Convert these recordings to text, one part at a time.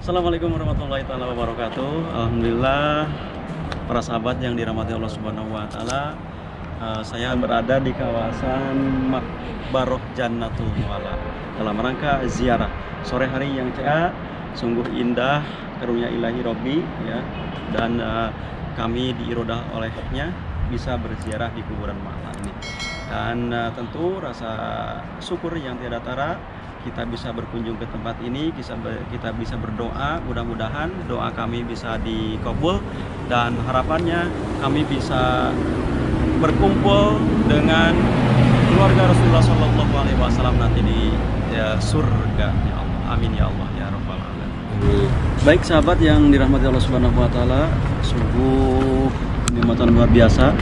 Assalamualaikum warahmatullahi taala wabarakatuh. Alhamdulillah, para sahabat yang dirahmati Allah Subhanahu wa taala, saya berada di kawasan Makbaroh Jannatul Mualla dalam rangka ziarah sore hari yang cerah, sungguh indah karunia ilahi Robbi ya, dan kami diirodah olehnya bisa berziarah di kuburan Ma'la ini. Dan tentu rasa syukur yang tiada tara kita bisa berkunjung ke tempat ini, kita bisa berdoa, mudah-mudahan doa kami bisa dikabul dan harapannya kami bisa berkumpul dengan keluarga Rasulullah SAW nanti di surga ya Allah. Amin ya Allah ya Rabbal alamin. Baik sahabat yang dirahmati Allah Subhanahu wa taala, sungguh kenikmatan luar biasa.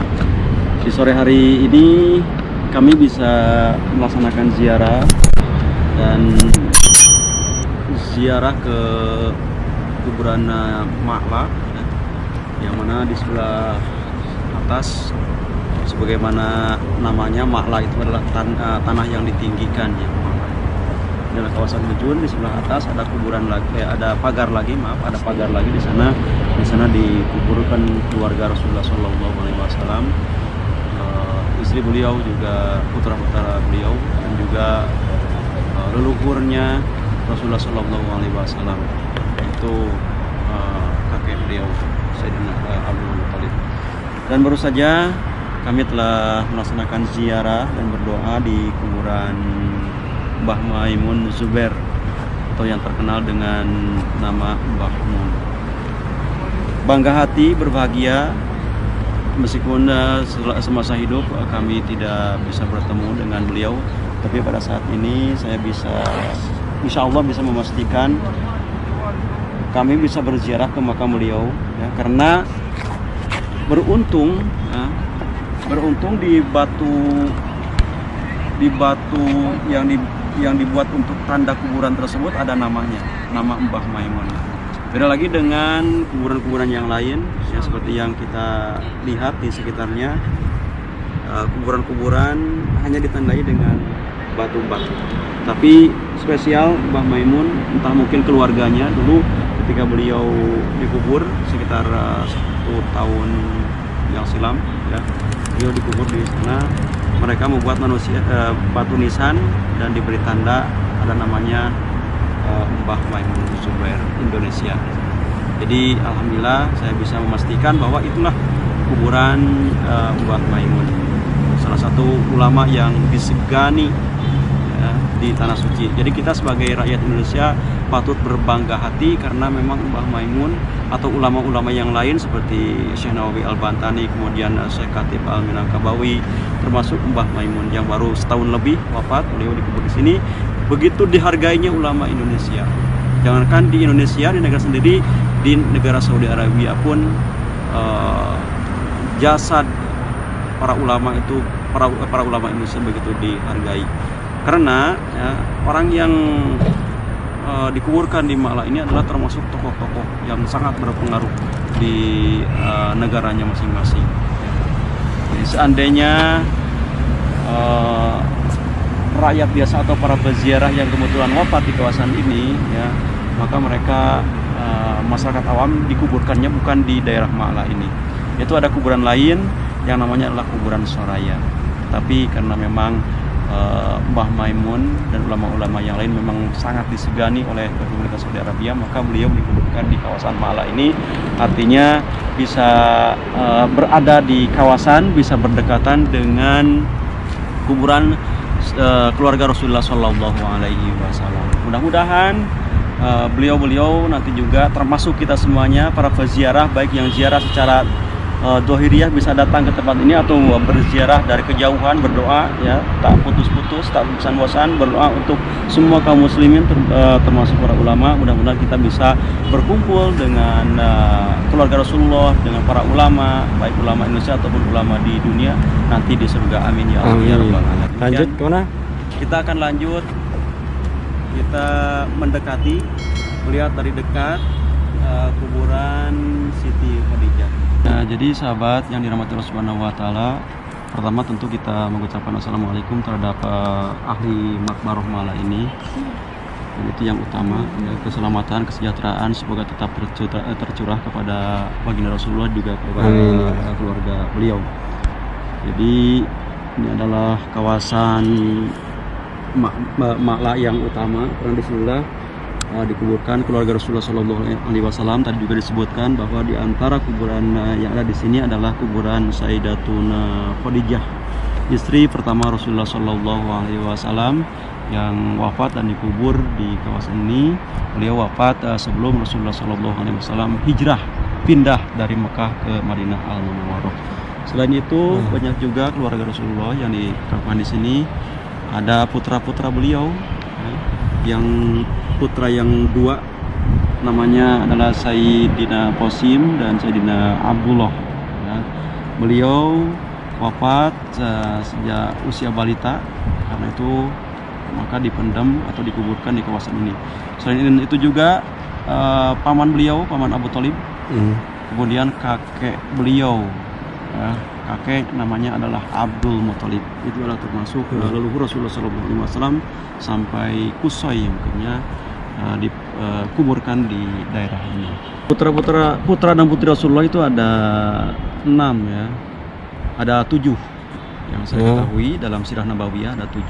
Di sore hari ini kami bisa melaksanakan ziarah dan ziarah ke kuburan Ma'la ya, yang mana di sebelah atas sebagaimana namanya Ma'la itu adalah tanah yang ditinggikan ya. Dalam kawasan Mejun di sebelah atas ada kuburan lagi, ada pagar lagi di sana. Di sana dikuburkan keluarga Rasulullah SAW, istri beliau juga putra-putra beliau dan juga leluhurnya Rasulullah SAW, yaitu kakek beliau Sayyidina Abdul Muttalib. Dan baru saja kami telah melaksanakan ziarah dan berdoa di kuburan Mbah Maimun Zubair atau yang terkenal dengan nama Mbah Mun. Bangga hati, berbahagia meskipun semasa hidup kami tidak bisa bertemu dengan beliau, tapi pada saat ini saya bisa, insya Allah bisa memastikan kami bisa berziarah ke makam beliau ya, karena beruntung di batu yang dibuat untuk tanda kuburan tersebut ada namanya, nama Mbah Maimun. Beda lagi dengan kuburan-kuburan yang lain ya, seperti yang kita lihat di sekitarnya, kuburan-kuburan hanya ditandai dengan batu-batu. Tapi spesial Mbah Maimun, entah mungkin keluarganya dulu ketika beliau dikubur sekitar 1 tahun yang silam ya, beliau dikubur di sana. Mereka membuat batu nisan dan diberi tanda ada namanya Mbah Maimun Zubair Indonesia. Jadi alhamdulillah saya bisa memastikan bahwa itulah kuburan Mbah Maimun, salah satu ulama yang disegani ya, di tanah suci. Jadi kita sebagai rakyat Indonesia patut berbangga hati karena memang Mbah Maimun atau ulama-ulama yang lain seperti Syekh Nawawi Al-Bantani, kemudian Syekh Khatib Al-Minangkabawi, termasuk Mbah Maimun yang baru setahun lebih wafat, beliau dikubur di sini. Begitu dihargainya ulama Indonesia. Jangankan di Indonesia, di negara sendiri, di negara Saudi Arabia pun jasad para ulama itu, para ulama Indonesia begitu dihargai. Karena ya, orang yang dikuburkan di Ma'la ini adalah termasuk tokoh-tokoh yang sangat berpengaruh di negaranya masing-masing. Jadi seandainya rakyat biasa atau para peziarah yang kebetulan wafat di kawasan ini ya, maka mereka masyarakat awam dikuburkannya bukan di daerah Ma'la ini. Itu ada kuburan lain yang namanya adalah kuburan Soraya. Tapi karena memang Mbah Maimun dan ulama-ulama yang lain memang sangat disegani oleh pemerintah Saudi Arabia, maka beliau dikuburkan di kawasan Ma'la ini. Artinya bisa berada di kawasan, bisa berdekatan dengan kuburan keluarga Rasulullah SAW. Mudah-mudahan beliau-beliau nanti juga termasuk kita semuanya para peziarah, baik yang ziarah secara dohiriyah bisa datang ke tempat ini atau berziarah dari kejauhan, berdoa ya, tak putus-putus, tak bosan-bosan berdoa untuk semua kaum muslimin termasuk para ulama. Mudah-mudahan kita bisa berkumpul dengan keluarga Rasulullah, dengan para ulama, baik ulama Indonesia ataupun ulama di dunia nanti di surga. Amin ya Allah ya Rabbal alamin. Lanjut kemana? Kita akan lanjut, kita mendekati, melihat dari dekat kuburan Siti Khadijah. Nah, jadi sahabat yang dirahmati Allah Subhanahu wa taala, pertama tentu kita mengucapkan assalamualaikum terhadap ahli Makbaroh Ma'la ini. Dan itu yang utama, ya, keselamatan, kesejahteraan semoga tetap tercurah kepada baginda Rasulullah juga kepada keluarga beliau. Jadi ini adalah kawasan Ma'la yang utama. Pernah disinilah dikuburkan keluarga Rasulullah Shallallahu Alaihi Wasallam. Tadi juga disebutkan bahwa di antara kuburan yang ada di sini adalah kuburan Sayyidatuna Khadijah, istri pertama Rasulullah Shallallahu Alaihi Wasallam, yang wafat dan dikubur di kawasan ini. Beliau wafat sebelum Rasulullah Shallallahu Alaihi Wasallam hijrah pindah dari Mekah ke Madinah Al-Munawwarah. Selain itu banyak juga keluarga Rasulullah yang dikamufkan di sini. Ada putra-putra beliau, ya, yang putra yang dua namanya adalah Sayyidina Qasim dan Sayyidina Abdullah. Ya. Beliau wafat sejak usia balita, karena itu maka dipendam atau dikuburkan di kawasan ini. Selain itu juga paman beliau, paman Abu Thalib, kemudian kakek beliau, ya, kakek namanya adalah Abdul Muthalib. Itu adalah termasuk leluhur Rasulullah SAW sampai Qusay mungkinnya dikuburkan di daerah ini. Putra dan putri Rasulullah itu ada 6 ya. Ada 7 yang saya ketahui dalam Sirah Nabawiyah, ada 7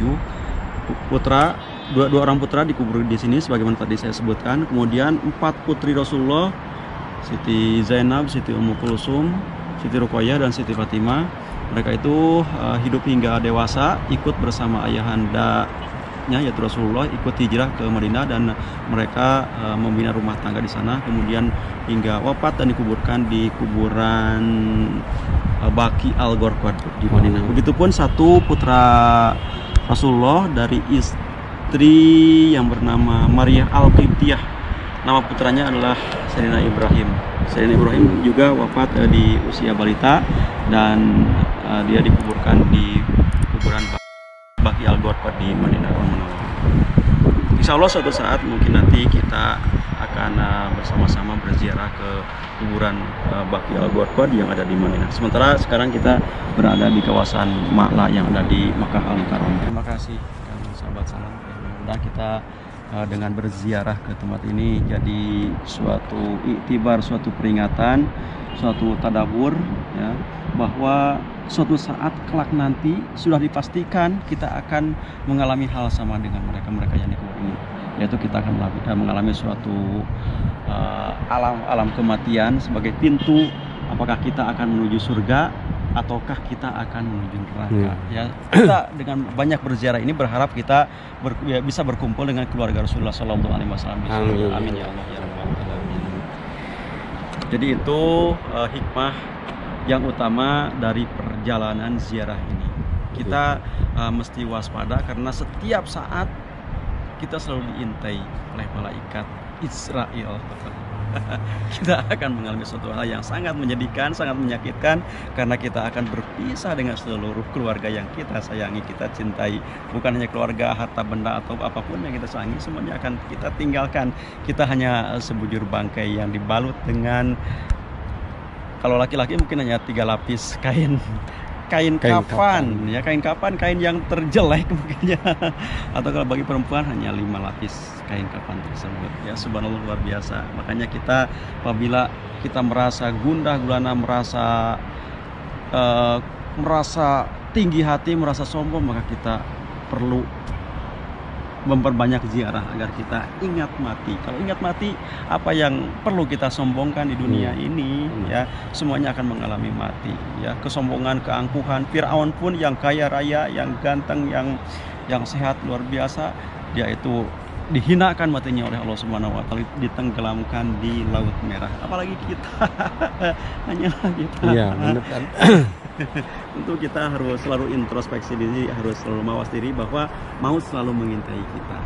putra, dua orang putra dikubur di sini sebagaimana tadi saya sebutkan. Kemudian 4 putri Rasulullah, Siti Zainab, Siti Ummu Kulsum, Siti Ruqayyah dan Siti Fatimah. Mereka itu hidup hingga dewasa, ikut bersama ayahandanya yaitu Rasulullah, ikut hijrah ke Madinah dan mereka membina rumah tangga di sana. Kemudian hingga wafat dan dikuburkan di kuburan Baqi Al-Gharqad di Madinah. Begitupun satu putra Rasulullah dari istri yang bernama Maryah Al-Qibtiyah. Nama putranya adalah Sayyidina Ibrahim. Sayyidina Ibrahim juga wafat di usia balita dan dia dikuburkan di kuburan Baqi Al-Gharqad di Madinah Al-Munawwarah. Insya Allah suatu saat mungkin nanti kita akan bersama-sama berziarah ke kuburan Baqi Al-Gharqad yang ada di Madinah. Sementara sekarang kita berada di kawasan Ma'la yang ada di Makkah Al-Mukarramah. Terima kasih sahabat salam. Mudah-mudahan kita dengan berziarah ke tempat ini jadi suatu iktibar, suatu peringatan, suatu tadabur, ya, bahwa suatu saat kelak nanti sudah dipastikan kita akan mengalami hal sama dengan mereka yang dikubur ini, yaitu kita akan mengalami suatu alam kematian sebagai pintu. Apakah kita akan menuju surga ataukah kita akan menuju neraka? Ya, kita dengan banyak berziarah ini berharap kita bisa berkumpul dengan keluarga Rasulullah Sallallahu Alaihi Wasallam. Amin ya Allah ya Rabbal Alamin. Jadi itu hikmah yang utama dari perjalanan ziarah ini. Kita mesti waspada karena setiap saat kita selalu diintai oleh malaikat Israel. Kita akan mengalami suatu hal yang sangat menyedihkan, sangat menyakitkan, karena kita akan berpisah dengan seluruh keluarga yang kita sayangi, kita cintai. Bukan hanya keluarga, harta benda atau apapun yang kita sayangi, semuanya akan kita tinggalkan. Kita hanya sebujur bangkai yang dibalut dengan, kalau laki-laki mungkin hanya 3 lapis kain kafan, ya, kain yang terjelek mungkinnya. Atau kalau bagi perempuan hanya 5 lapis kain kafan tersebut. Ya, subhanallah, luar biasa. Makanya kita apabila kita merasa gundah gulana, merasa tinggi hati, merasa sombong, maka kita perlu memperbanyak ziarah agar kita ingat mati. Kalau ingat mati, apa yang perlu kita sombongkan di dunia ini, ya, semuanya akan mengalami mati. Ya, kesombongan, keangkuhan. Firaun pun yang kaya raya, yang ganteng, yang sehat luar biasa, dia itu dihinakan matinya oleh Allah Subhanahu wa taala, ditenggelamkan di Laut Merah. Apalagi kita, hanyalah kita. Iya, benar kan? Tentu kita harus selalu introspeksi diri, harus selalu mawas diri bahwa maut selalu mengintai kita.